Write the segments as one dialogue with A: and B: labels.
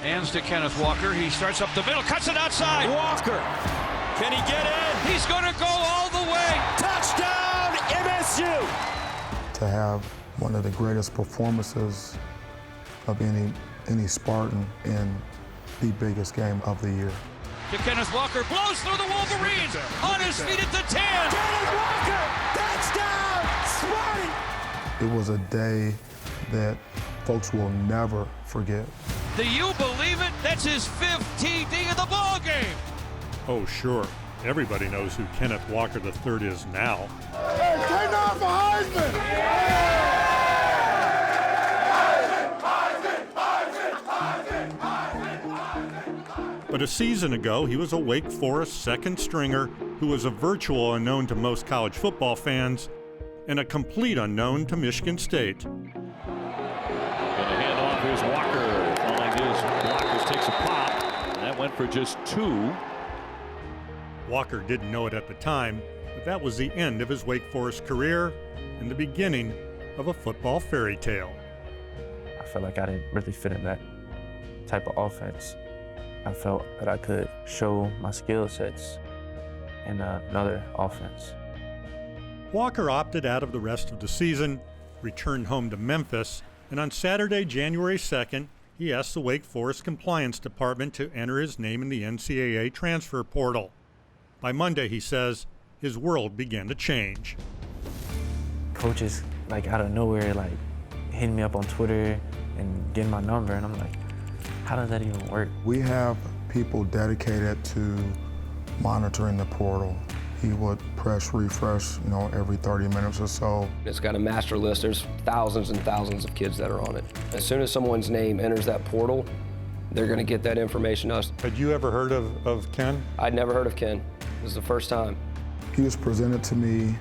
A: Hands to Kenneth Walker. He starts up the middle, cuts it outside.
B: Walker. Can he get in?
A: He's going to go all the way.
B: Touchdown, MSU.
C: To have one of the greatest performances of any Spartan in the biggest game of the year.
A: To Kenneth Walker, blows through the Wolverines. On his feet at the 10.
B: Kenneth Walker, touchdown, Spartan.
C: It was a day that folks will never forget.
A: Do you believe it? That's his 5th TD of the ball game.
D: Oh, sure. Everybody knows who Kenneth Walker III is now.
C: Hey, take off for Heisman!
D: But a season ago, he was a Wake Forest second stringer who was a virtual unknown to most college football fans and a complete unknown to Michigan State.
E: Going to hand off. Here's Walker. Calling his blockers, takes a pop. And that went for just 2.
D: Walker didn't know it at the time, but that was the end of his Wake Forest career and the beginning of a football fairy tale.
F: I felt like I didn't really fit in that type of offense. I felt that I could show my skill sets in another offense.
D: Walker opted out of the rest of the season, returned home to Memphis, and on Saturday, January 2nd, he asked the Wake Forest Compliance Department to enter his name in the NCAA transfer portal. By Monday, he says, his world began to change.
F: Coaches, like out of nowhere, like hitting me up on Twitter and getting my number, and I'm like, how does that even work?
C: We have people dedicated to monitoring the portal. He would press refresh, every 30 minutes or so.
G: It's got a master list. There's thousands and thousands of kids that are on it. As soon as someone's name enters that portal, they're going to get that information to us.
D: Had you ever heard of Ken?
G: I'd never heard of Ken. This is the first time.
C: He was presented to me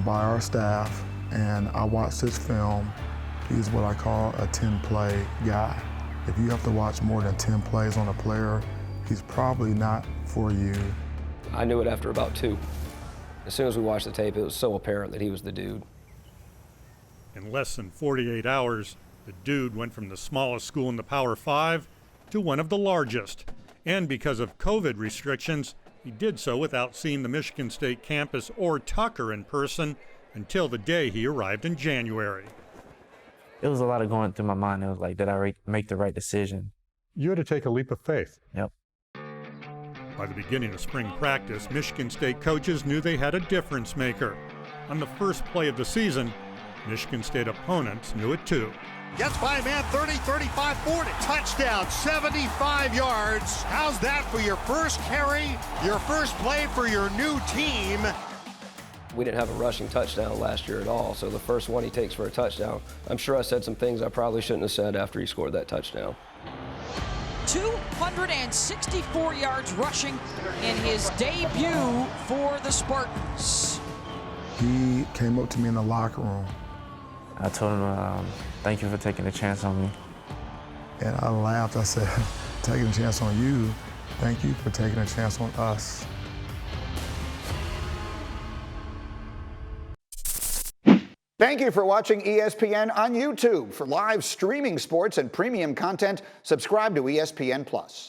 C: by our staff, and I watched his film. He's what I call a 10-play guy. If you have to watch more than 10 plays on a player, he's probably not for you.
G: I knew it after about 2. As soon as we watched the tape, it was so apparent that he was the dude.
D: In less than 48 hours, the dude went from the smallest school in the Power 5 to one of the largest. And because of COVID restrictions, he did so without seeing the Michigan State campus or Tucker in person until the day he arrived in January.
F: It was a lot of going through my mind. It was like, did I make the right decision?
D: You had to take a leap of faith.
F: Yep.
D: By the beginning of spring practice, Michigan State coaches knew they had a difference maker. On the first play of the season, Michigan State opponents knew it too.
B: Gets by a man 30, 35, 40. Touchdown, 75 yards. How's that for your first carry, your first play for your new team?
G: We didn't have a rushing touchdown last year at all, so the first one he takes for a touchdown. I'm sure I said some things I probably shouldn't have said after he scored that touchdown.
H: 264 yards rushing in his debut for the Spartans.
C: He came up to me in the locker room.
F: I told him, thank you for taking a chance on me.
C: And I laughed. I said, taking a chance on you, thank you for taking a chance on us.
I: Thank you for watching ESPN on YouTube. For live streaming sports and premium content, subscribe to ESPN+.